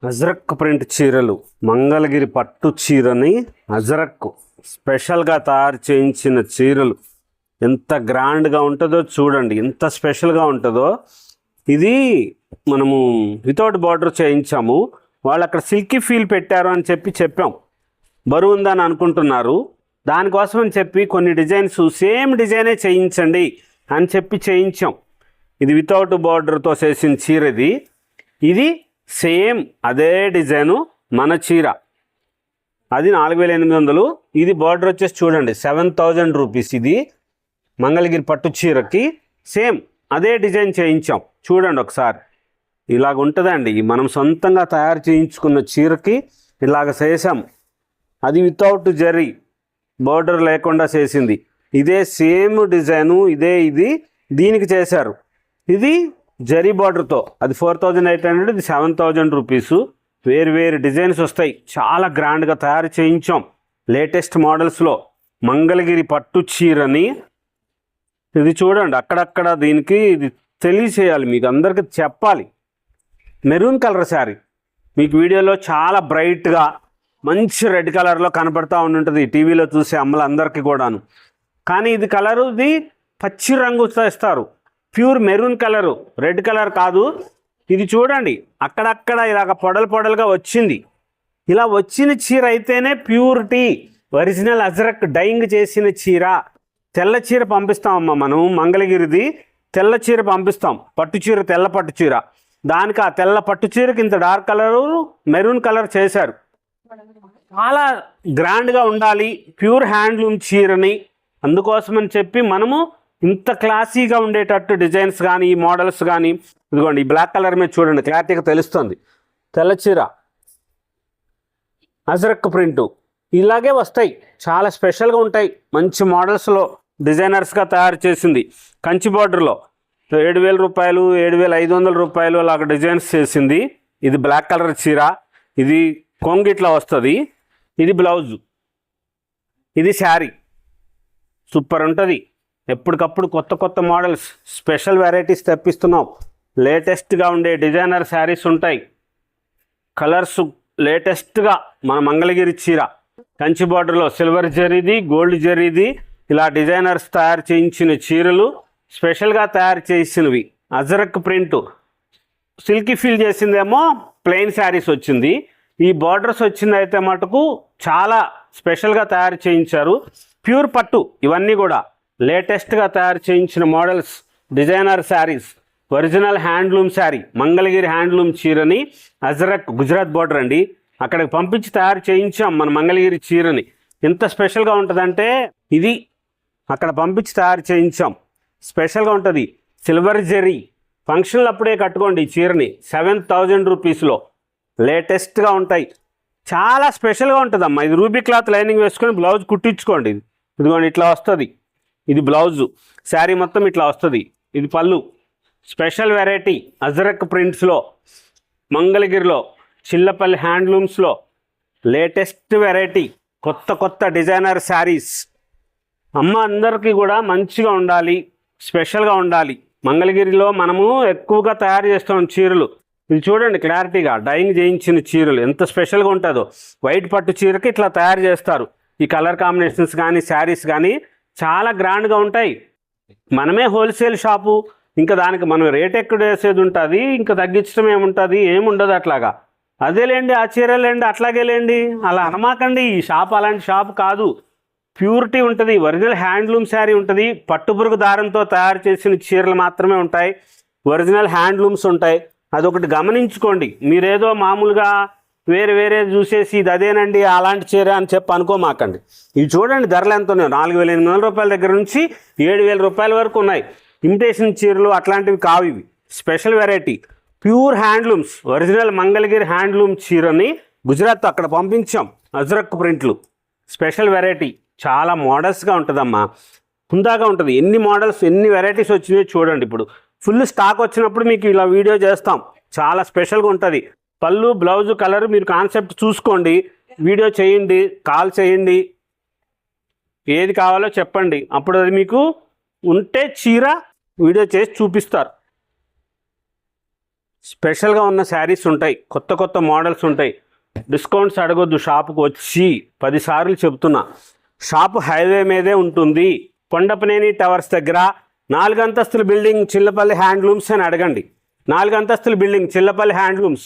Ajrak print చీరలు, మంగళగిరి పట్టు చీరని అజ్రక్ స్పెషల్గా తయారు చేయించిన చీరలు ఎంత గ్రాండ్గా ఉంటుందో చూడండి, ఎంత స్పెషల్గా ఉంటుందో. ఇది మనము వితౌట్ బార్డర్ చేయించాము. వాళ్ళు అక్కడ సిల్కీ ఫీల్ పెట్టారు అని చెప్పాం. బరువు ఉందని అనుకుంటున్నారు. దానికోసం అని చెప్పి కొన్ని డిజైన్స్ సేమ్ డిజైనే చేయించండి అని చెప్పి చేయించాం. ఇది వితౌట్ బార్డర్తో చేసిన చీర. ఇది సేమ్ అదే డిజైను మన చీర. అది 4800. ఇది బార్డర్ వచ్చేసి చూడండి 7000 రూపీస్. ఇది మంగళగిరి పట్టు చీరకి సేమ్ అదే డిజైన్ చేయించాం. చూడండి ఒకసారి, ఇలాగ ఉంటుందండి. మనం సొంతంగా తయారు చేయించుకున్న చీరకి ఇలాగ చేసాం. అది వితౌట్ జరీ, బార్డర్ లేకుండా చేసింది. ఇదే సేమ్ డిజైను, ఇది దీనికి చేశారు. ఇది జరీ బార్డర్తో, అది 4800, ఇది 7000 రూపీసు. వేరు డిజైన్స్ వస్తాయి. చాలా గ్రాండ్గా తయారు చేయించాం. లేటెస్ట్ మోడల్స్లో మంగళగిరి పట్టు చీరని. ఇది చూడండి, అక్కడక్కడ దీనికి ఇది తెలియచేయాలి, మీకు అందరికీ చెప్పాలి. మెరూన్ కలర్ శారీ మీకు వీడియోలో చాలా బ్రైట్గా మంచి రెడ్ కలర్లో కనపడతా ఉంటుంది టీవీలో చూసే అమ్మలందరికీ కూడాను. కానీ ఇది కలరు, ఇది పచ్చి రంగు ఇస్తారు. Pure maroon colour, red colour కాదు. ఇది చూడండి, అక్కడక్కడ ఇలాగ పొడలుగా వచ్చింది. ఇలా వచ్చిన చీర అయితేనే ప్యూరిటీ, ఒరిజినల్ అజ్రక్ డైయింగ్ చేసిన చీర. తెల్ల చీర పంపిస్తామమ్మా మనం, మంగళగిరిది తెల్ల చీర పంపిస్తాం. పట్టు చీర, తెల్ల పట్టు చీర. దానికి ఆ తెల్ల పట్టు చీరకి ఇంత డార్క్ కలరు, మెరూన్ కలర్ చేశారు. చాలా గ్రాండ్గా ఉండాలి ప్యూర్ హ్యాండ్లూమ్ చీరని. అందుకోసమని చెప్పి మనము ఇంత క్లాసీగా ఉండేటట్టు డిజైన్స్ కానీ, ఈ మోడల్స్ కానీ. ఇదిగోండి, ఈ బ్లాక్ కలర్ మీద చూడండి, క్లారిటీగా తెలుస్తుంది. తెల్ల చీర, అజ్రక్ ప్రింటు, ఇలాగే వస్తాయి. చాలా స్పెషల్గా ఉంటాయి. మంచి మోడల్స్లో డిజైనర్స్గా తయారు చేసింది. కంచి బార్డర్లో 7000 రూపాయలు, 7500 రూపాయలు అలాగ డిజైన్స్ చేసింది. ఇది బ్లాక్ కలర్ చీర. ఇది కొంగు ఇట్లా వస్తుంది. ఇది బ్లౌజు, ఇది శారీ. సూపర్ ఉంటుంది. ఎప్పటికప్పుడు కొత్త మోడల్స్, స్పెషల్ వెరైటీస్ తెప్పిస్తున్నాం. లేటెస్ట్గా ఉండే డిజైనర్ శారీస్ ఉంటాయి. కలర్స్ లేటెస్ట్గా మన మంగళగిరి చీర. కంచి బార్డర్లో సిల్వర్ జరీది, గోల్డ్ జరీది, ఇలా డిజైనర్స్ తయారు చేయించిన చీరలు, స్పెషల్గా తయారు చేసినవి. అజ్రక్ ప్రింటు, సిల్కీ ఫీల్ చేసిందేమో ప్లెయిన్ శారీస్ వచ్చింది. ఈ బార్డర్స్ వచ్చింది అయితే మటుకు చాలా స్పెషల్గా తయారు చేయించారు. ప్యూర్ పట్టు ఇవన్నీ కూడా లేటెస్ట్గా తయారు చేయించిన models, designer saris, original handloom sari. Mangalagiri handloom చీరని అజ్రక్ గుజరాత్ బార్డర్ అండి, అక్కడికి పంపించి తయారు చేయించాం మన మంగళగిరి చీరని. ఎంత స్పెషల్గా ఉంటుందంటే, ఇది అక్కడ పంపించి తయారు చేయించాం. స్పెషల్గా ఉంటుంది. సిల్వర్ జరీ, ఫంక్షన్లు అప్పుడే కట్టుకోండి ఈ చీరని. 7000 రూపీస్లో లేటెస్ట్గా ఉంటాయి. చాలా స్పెషల్గా ఉంటుందమ్మా. ఇది రూబీ క్లాత్ లైనింగ్ వేసుకొని బ్లౌజ్ కుట్టించుకోండి. ఇదిగోండి, ఇట్లా వస్తుంది. ఇది బ్లౌజు, శారీ మొత్తం ఇట్లా వస్తుంది. ఇది పళ్ళు. స్పెషల్ వెరైటీ అజ్రక్ ప్రింట్స్లో, మంగళగిరిలో, చిల్లపల్లి హ్యాండ్లూమ్స్లో లేటెస్ట్ వెరైటీ, కొత్త డిజైనర్ శారీస్. అమ్మ అందరికీ కూడా మంచిగా ఉండాలి, స్పెషల్గా ఉండాలి. మంగళగిరిలో మనము ఎక్కువగా తయారు చేస్తాం చీరలు. ఇది చూడండి క్లారిటీగా, డైయింగ్ చేయించిన చీరలు ఎంత స్పెషల్గా ఉంటుందో. వైట్ పట్టు చీరకి ఇట్లా తయారు చేస్తారు. ఈ కలర్ కాంబినేషన్స్ కానీ, శారీస్ కానీ చాలా గ్రాండ్గా ఉంటాయి. మనమే హోల్సేల్ షాపు, ఇంకా దానికి మనం రేట్ ఎక్కడ వేసేది ఉంటుంది, ఇంకా తగ్గించడం ఏముండదు అట్లాగా. అదేలేండి, ఆ చీరలేండి, అట్లాగేలేండి అలా అనమాకండి. ఈ షాప్ అలాంటి షాప్ కాదు. ప్యూరిటీ ఉంటుంది, ఒరిజినల్ హ్యాండ్లూమ్ శారీ ఉంటుంది. పట్టుపురుగు దారంతో తయారు చేసిన చీరలు మాత్రమే ఉంటాయి. ఒరిజినల్ హ్యాండ్లూమ్స్ ఉంటాయి. అదొకటి గమనించుకోండి. మీరేదో మామూలుగా వేరే చూసేసి ఇది అదేనండి అలాంటి చీర అని చెప్పి అనుకోమాకండి. ఇవి చూడండి, ధరలు ఎంత ఉన్నాయో. 4800 రూపాయల దగ్గర నుంచి 7000 రూపాయల వరకు ఉన్నాయి. ఇమిటేషన్ చీరలు అట్లాంటివి కావు. ఇవి special variety, pure handlooms, original Mangalagiri handloom చీరని గుజరాత్ అక్కడ పంపించాం. అజ్రక్ ప్రింట్లు స్పెషల్ వెరైటీ. చాలా మోడల్స్గా ఉంటుందమ్మా, హుందాగా ఉంటుంది. ఎన్ని మోడల్స్, ఎన్ని వెరైటీస్ వచ్చినాయో చూడండి. ఇప్పుడు ఫుల్ స్టాక్ వచ్చినప్పుడు మీకు ఇలా వీడియో చేస్తాం. చాలా స్పెషల్గా ఉంటుంది. పళ్ళు, బ్లౌజు, కలర్ మీరు కాన్సెప్ట్ చూసుకోండి, వీడియో చేయండి, కాల్ చేయండి, ఏది కావాలో చెప్పండి. అప్పుడు అది మీకు ఉంటే చీర వీడియో చేసి చూపిస్తారు. స్పెషల్గా ఉన్న శారీస్ ఉంటాయి, కొత్త కొత్త మోడల్స్ ఉంటాయి. డిస్కౌంట్స్ అడగొద్దు, షాపుకు వచ్చి 10 సార్లు చెప్తున్నా. షాపు హైవే మీదే ఉంటుంది, కొండపనేని టవర్స్ దగ్గర. 4 అంతస్తుల బిల్డింగ్ చిల్లపల్లి హ్యాండ్లూమ్స్ అని అడగండి. 4 అంతస్తుల బిల్డింగ్ చిల్లపల్లి హ్యాండ్లూమ్స్.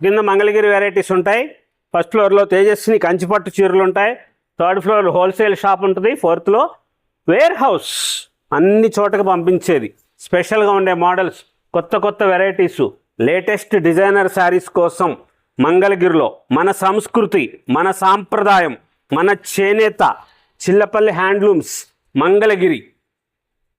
కింద మంగళగిరి వెరైటీస్ ఉంటాయి. ఫస్ట్ ఫ్లోర్లో తేజస్విని కంచిపట్టు చీరలు ఉంటాయి. 3rd ఫ్లోర్ హోల్సేల్ షాప్ ఉంటుంది. 4th లో వేర్ హౌస్, అన్ని చోటకు పంపించేది. స్పెషల్గా ఉండే మోడల్స్, కొత్త కొత్త వెరైటీసు, లేటెస్ట్ డిజైనర్ శారీస్ కోసం మంగళగిరిలో మన సంస్కృతి, మన సాంప్రదాయం, మన చేనేత, చిల్లపల్లి హ్యాండ్లూమ్స్, మంగళగిరి.